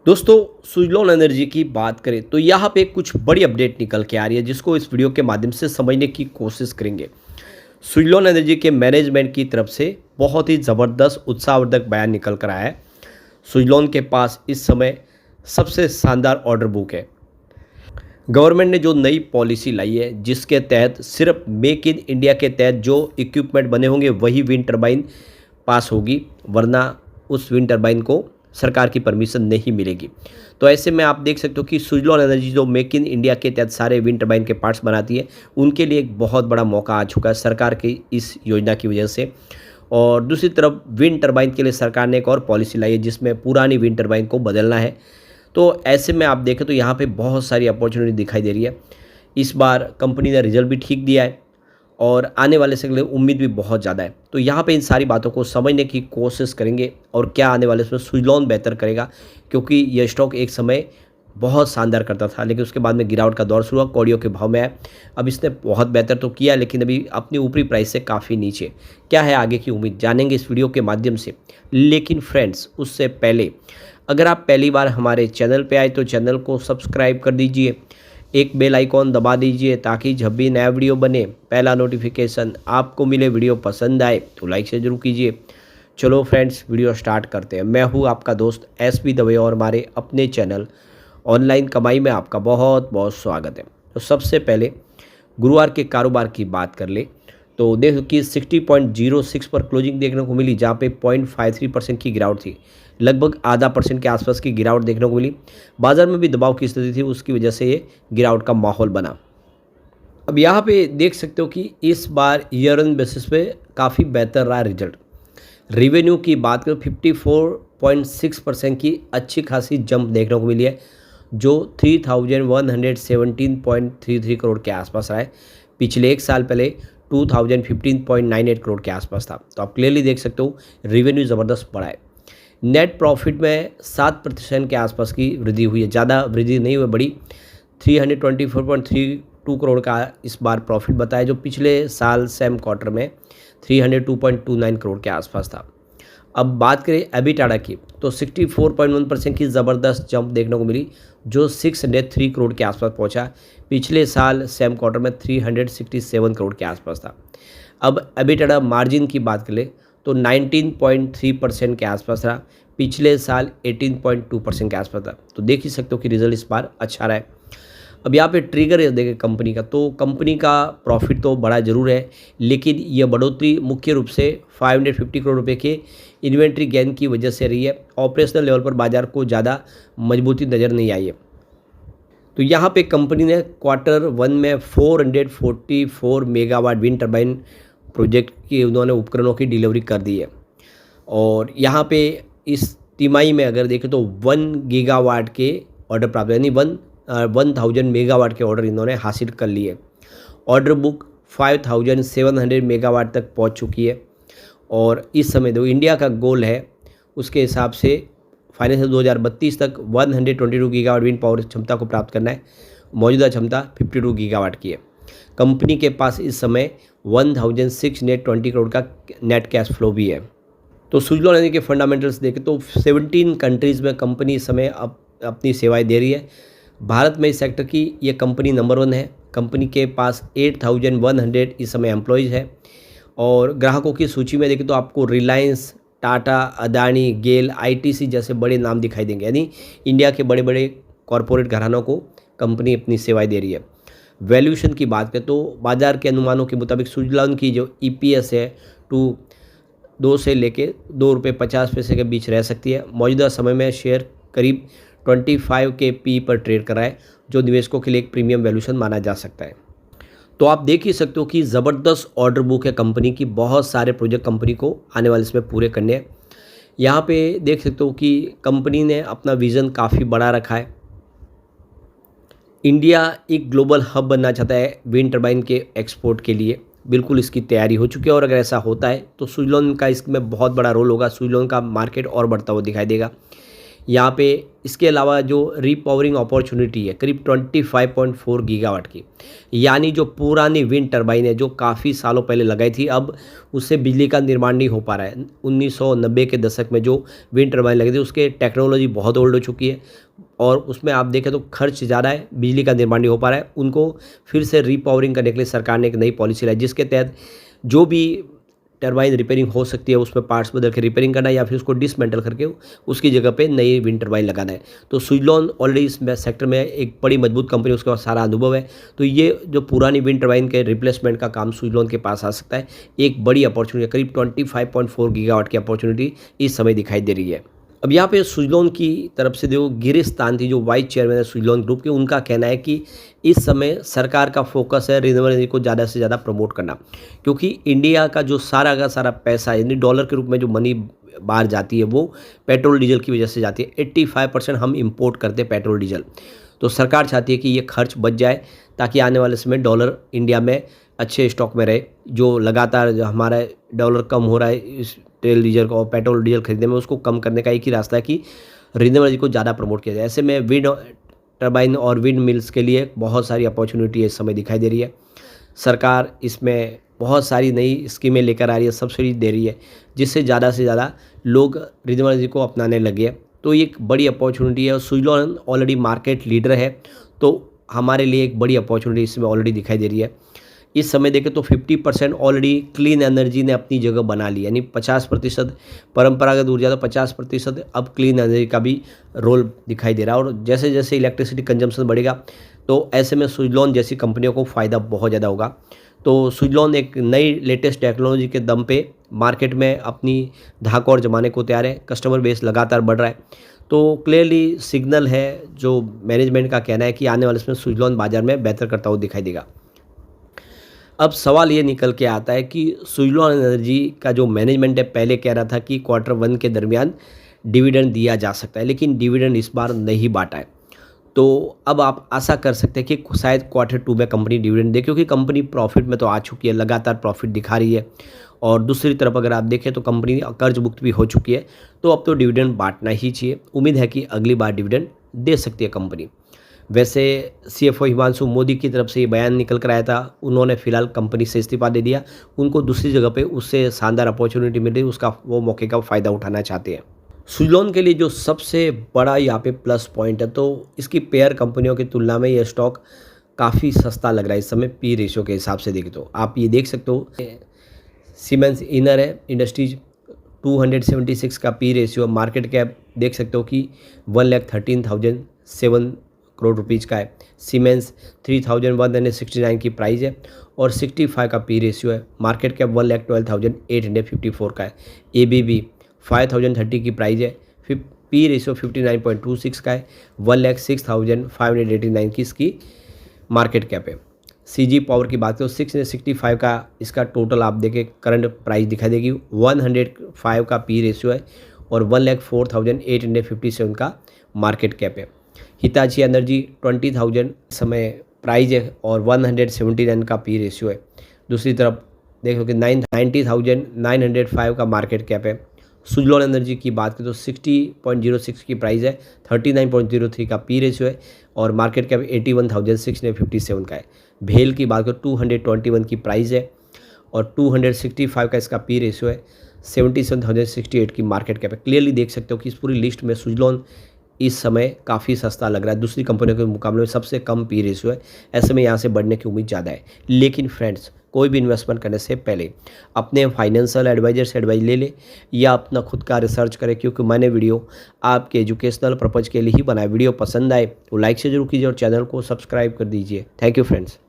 दोस्तों, सुजलॉन एनर्जी की बात करें तो यहाँ पे कुछ बड़ी अपडेट निकल के आ रही है जिसको इस वीडियो के माध्यम से समझने की कोशिश करेंगे। सुजलॉन एनर्जी के मैनेजमेंट की तरफ से बहुत ही ज़बरदस्त उत्साहवर्धक बयान निकल कर आया है। सुजलॉन के पास इस समय सबसे शानदार ऑर्डर बुक है। गवर्नमेंट ने जो नई पॉलिसी लाई है जिसके तहत सिर्फ मेक इन इंडिया के तहत जो इक्विपमेंट बने होंगे वही विंड टर्बाइन पास होगी, वरना उस विंड टर्बाइन को सरकार की परमिशन नहीं मिलेगी। तो ऐसे में आप देख सकते हो कि सुजलॉन एनर्जी जो मेक इन इंडिया के तहत सारे विंड टर्बाइन के पार्ट्स बनाती है, उनके लिए एक बहुत बड़ा मौका आ चुका है सरकार की इस योजना की वजह से। और दूसरी तरफ विंड टर्बाइन के लिए सरकार ने एक और पॉलिसी लाई है जिसमें पुरानी विंड टर्बाइन को बदलना है। तो ऐसे में आप देखें तो यहाँ पे बहुत सारी अपॉर्चुनिटी दिखाई दे रही है। इस बार कंपनी ने रिजल्ट भी ठीक दिया है और आने वाले से उम्मीद भी बहुत ज़्यादा है। तो यहाँ पे इन सारी बातों को समझने की कोशिश करेंगे और क्या आने वाले समय सुजलॉन बेहतर करेगा, क्योंकि यह स्टॉक एक समय बहुत शानदार करता था लेकिन उसके बाद में गिरावट का दौर शुरू हुआ, कौड़ियों के भाव में आया। अब इसने बहुत बेहतर तो किया लेकिन अभी अपनी ऊपरी प्राइस से काफ़ी नीचे। क्या है आगे की उम्मीद, जानेंगे इस वीडियो के माध्यम से। लेकिन फ्रेंड्स, उससे पहले अगर आप पहली बार हमारे चैनल पे आए तो चैनल को सब्सक्राइब कर दीजिए, एक बेल आइकॉन दबा दीजिए ताकि जब भी नया वीडियो बने पहला नोटिफिकेशन आपको मिले। वीडियो पसंद आए तो लाइक से जरूर कीजिए। चलो फ्रेंड्स, वीडियो स्टार्ट करते हैं। मैं हूँ आपका दोस्त एसपी दवे और हमारे अपने चैनल ऑनलाइन कमाई में आपका बहुत बहुत स्वागत है। तो सबसे पहले गुरुवार के कारोबार की बात कर ले तो देखो कि 60.06 पर क्लोजिंग देखने को मिली, जहाँ पे 0.53% की गिरावट थी। लगभग आधा % के आसपास की गिरावट देखने को मिली। बाजार में भी दबाव की स्थिति थी, उसकी वजह से ये गिरावट का माहौल बना। अब यहाँ पे देख सकते हो कि इस बार ईयर एंड बेसिस पे काफ़ी बेहतर रहा रिजल्ट। रेवेन्यू की बात करें 54.6% की अच्छी खासी जंप देखने को मिली है, जो 3117.33 करोड़ के आसपास रहा है। पिछले एक साल पहले 2015.98 करोड़ के आसपास था। तो आप क्लियरली देख सकते हो रेवेन्यू ज़बरदस्त बढ़ा है। नेट प्रॉफिट में 7% के आसपास की वृद्धि हुई है, ज़्यादा वृद्धि नहीं हुई, बड़ी 324.32 करोड़ का इस बार प्रॉफिट बताया, जो पिछले साल सेम क्वार्टर में 302.29 करोड़ के आसपास था। अब बात करें एबिटाडा की तो 64.1% की ज़बरदस्त जंप देखने को मिली, जो 603 करोड़ के आसपास पहुंचा। पिछले साल सेम क्वार्टर में 367 करोड़ के आसपास था। अब एबिटाडा मार्जिन की बात करें तो 19.3% के आसपास रहा, पिछले साल 18.2% के आसपास था। तो देख ही सकते हो कि रिजल्ट इस बार अच्छा रहा है। अब यहाँ पे ट्रिगर देखें कंपनी का, तो कंपनी का प्रॉफिट तो बड़ा ज़रूर है लेकिन यह बढ़ोतरी मुख्य रूप से 550 करोड़ रुपए के इन्वेंट्री गेन की वजह से रही है। ऑपरेशनल लेवल पर बाजार को ज़्यादा मजबूती नज़र नहीं आई है। तो यहाँ पे कंपनी ने Q1 में 444 मेगावाट विंड टर्बाइन प्रोजेक्ट की उन्होंने उपकरणों की डिलीवरी कर दी है। और यहाँ पे इस तिमाही में अगर देखें तो 1 गीगावाट के ऑर्डर प्राप्त, यानी 1000 मेगावाट के ऑर्डर इन्होंने हासिल कर लिए। ऑर्डर बुक 5700 मेगावाट तक पहुँच चुकी है। और इस समय जो इंडिया का गोल है उसके हिसाब से फाइनेंशियल 2032 तक 122 गीगावाट विंड पावर क्षमता को प्राप्त करना है। मौजूदा क्षमता 52 गीगावाट की है। कंपनी के पास इस समय 1620 करोड़ का नेट कैश फ्लो भी है। तो सुजलॉन एनर्जी के फंडामेंटल्स देखें तो 17 कंट्रीज़ में कंपनी इस समय अपनी सेवाएं दे रही है। भारत में इस सेक्टर की ये कंपनी नंबर 1 है। कंपनी के पास 8100 इस समय एम्प्लॉयज़ है। और ग्राहकों की सूची में देखें तो आपको रिलायंस, टाटा, अदानी, गेल, आईटीसी जैसे बड़े नाम दिखाई देंगे, यानी इंडिया के बड़े बड़े कॉरपोरेट घरानों को कंपनी अपनी सेवाएं दे रही है। वैल्यूएशन की बात करें तो बाजार के अनुमानों के मुताबिक सुजलॉन की जो ईपीएस है 2 से लेके ₹2.50 के बीच रह सकती है। मौजूदा समय में शेयर करीब 25 के पी पर ट्रेड कर रहा है, जो निवेशकों के लिए एक प्रीमियम वैल्यूएशन माना जा सकता है। तो आप देख ही सकते हो कि ज़बरदस्त ऑर्डर बुक है कंपनी की, बहुत सारे प्रोजेक्ट कंपनी को आने वाले समय पूरे करने हैं। यहाँ पे देख सकते हो कि कंपनी ने अपना विज़न काफ़ी बड़ा रखा है। इंडिया एक ग्लोबल हब बनना चाहता है विंड टर्बाइन के एक्सपोर्ट के लिए, बिल्कुल इसकी तैयारी हो चुकी है। और अगर ऐसा होता है तो सुजलॉन का इसमें बहुत बड़ा रोल होगा। सुजलॉन का मार्केट और बढ़ता हुआ दिखाई देगा। यहाँ पे इसके अलावा जो रीपावरिंग अपॉर्चुनिटी है करीब 25.4 गीगावाट की, यानी जो पुरानी विंड टर्बाइन है जो काफ़ी सालों पहले लगाई थी, अब उससे बिजली का निर्माण नहीं हो पा रहा है। 1990 के दशक में जो विंड टर्बाइन लगी थी उसके टेक्नोलॉजी बहुत ओल्ड हो चुकी है और उसमें आप देखें तो खर्च ज़्यादा है, बिजली का निर्माण नहीं हो पा रहा है। उनको फिर से रीपावरिंग करने के लिए सरकार ने एक नई पॉलिसी लाई, जिसके तहत जो भी टरबाइन रिपेयरिंग हो सकती है उसमें पार्ट्स बदल के रिपेयरिंग करना है या फिर उसको डिसमेंटल करके उसकी जगह पे नई विंड टरबाइन लगाना है। तो सुजलॉन ऑलरेडी इस सेक्टर में एक बड़ी मजबूत कंपनी, उसके पास सारा अनुभव है। तो ये जो पुरानी विंड टरबाइन के रिप्लेसमेंट का काम सुजलॉन के पास आ सकता है। एक बड़ी अपॉर्चुनिटी, करीब 25.4 गीगावाट की अपॉर्चुनिटी इस समय दिखाई दे रही है। अब यहाँ पे सुजलॉन की तरफ से जो गिरीश तांती जो वाइस चेयरमैन है सुजलॉन ग्रुप के, उनका कहना है कि इस समय सरकार का फोकस है रिन्यूएबल एनर्जी को ज़्यादा से ज़्यादा प्रमोट करना, क्योंकि इंडिया का जो सारा का सारा पैसा यानी डॉलर के रूप में जो मनी बाहर जाती है वो पेट्रोल डीजल की वजह से जाती है। 85% हम इंपोर्ट करते हैं पेट्रोल डीजल। तो सरकार चाहती है कि ये खर्च बच जाए ताकि आने वाले समय डॉलर इंडिया में अच्छे स्टॉक में रहे। जो लगातार जो हमारा डॉलर कम हो रहा है इस तेल डीजल और पेट्रोल डीजल खरीदने में, उसको कम करने का एक ही रास्ता है कि रिन्यूएबल एनर्जी को ज़्यादा प्रमोट किया जाए। ऐसे में विंड टर्बाइन और विंड मिल्स के लिए बहुत सारी अपॉर्चुनिटी इस समय दिखाई दे रही है। सरकार इसमें बहुत सारी नई स्कीमें लेकर आ रही है, सब्सिडी दे रही है, जिससे ज़्यादा से ज़्यादा लोग रिन्यूएबल एनर्जी को अपनाने लगे हैं। तो ये एक बड़ी अपॉर्चुनिटी है और सुजलॉन ऑलरेडी मार्केट लीडर है, तो हमारे लिए एक बड़ी अपॉर्चुनिटी इसमें ऑलरेडी दिखाई दे रही है। इस समय देखें तो 50% ऑलरेडी क्लीन एनर्जी ने अपनी जगह बना ली, यानी 50% परंपरागत ऊर्जा, तो 50% अब क्लीन एनर्जी का भी रोल दिखाई दे रहा है। और जैसे जैसे इलेक्ट्रिसिटी कंजम्पशन बढ़ेगा तो ऐसे में सुजलॉन जैसी कंपनियों को फ़ायदा बहुत ज़्यादा होगा। तो सुजलॉन एक नई लेटेस्ट टेक्नोलॉजी के दम पे मार्केट में अपनी धाक और जमाने को तैयार है। कस्टमर बेस लगातार बढ़ रहा है, तो क्लियरली सिग्नल है जो मैनेजमेंट का कहना है कि आने वाले समय सुजलॉन बाजार में बेहतर करता हुआ दिखाई देगा। अब सवाल ये निकल के आता है कि सुजलॉन एनर्जी का जो मैनेजमेंट है पहले कह रहा था कि Q1 के दरमियान डिविडेंड दिया जा सकता है, लेकिन डिविडेंड इस बार नहीं बांटा है। तो अब आप आशा कर सकते हैं कि शायद Q2 में कंपनी डिविडेंड दे, क्योंकि कंपनी प्रॉफिट में तो आ चुकी है, लगातार प्रॉफिट दिखा रही है। और दूसरी तरफ अगर आप देखें तो कंपनी कर्ज मुक्त भी हो चुकी है, तो अब तो डिविडेंड बांटना ही चाहिए। उम्मीद है कि अगली बार डिविडेंड दे सकती है कंपनी। वैसे CFO हिमांशु मोदी की तरफ से ये बयान निकल कर आया था, उन्होंने फिलहाल कंपनी से इस्तीफा दे दिया। उनको दूसरी जगह पे उससे शानदार अपॉर्चुनिटी मिल रही, उसका वो मौके का फ़ायदा उठाना चाहते हैं। सुजलॉन के लिए जो सबसे बड़ा यहाँ पे प्लस पॉइंट है, तो इसकी पेयर कंपनियों की तुलना में ये स्टॉक काफ़ी सस्ता लग रहा है इस समय पी रेशियो के हिसाब से देखें तो। आप ये देख सकते हो सीमेंस इनर है इंडस्ट्रीज 276 का पी रेशियो, मार्केट कैप देख सकते हो कि 1,13,007 करोड़ रुपीज़ का है। सीमेंस 3,169 की प्राइस है और 65 का पी रेशियो है। मार्केट कैप 1,12,854 का है। ABB 5,030 की प्राइस है, फिर पी रेशियो 59.26 का है। 1,06,589 की इसकी मार्केट कैप है। CG पावर की बात करें तो 665 का इसका टोटल आप देखें करंट प्राइस दिखाई देगी। 105 का पी रेशियो है और 1,04,857 का मार्केट कैप है। हिताची एनर्जी 20,000 समय प्राइस है और 179 का पी रेशियो है। दूसरी तरफ देखो कि 90,905 का मार्केट कैप है। सुजलॉन एनर्जी की बात करें तो 60.06 की प्राइस है, 39.03 का पी रेशियो है और मार्केट कैप 81,657 का है। भेल की बात करें 221 की प्राइस है और 265 का इसका पी रेशियो है, 77,068 की मार्केट कैप है। क्लियरली देख सकते हो कि इस पूरी लिस्ट में सुजलॉन इस समय काफ़ी सस्ता लग रहा है, दूसरी कंपनियों के मुकाबले में सबसे कम पी रेशियो है। ऐसे में यहाँ से बढ़ने की उम्मीद ज़्यादा है। लेकिन फ्रेंड्स, कोई भी इन्वेस्टमेंट करने से पहले अपने फाइनेंशियल एडवाइजर से एडवाइस ले ले या अपना खुद का रिसर्च करें, क्योंकि मैंने वीडियो आपके एजुकेशनल पर्पज़ के लिए ही बनाया। वीडियो पसंद आए तो लाइक से जरूर कीजिए और चैनल को सब्सक्राइब कर दीजिए। Thank you friends.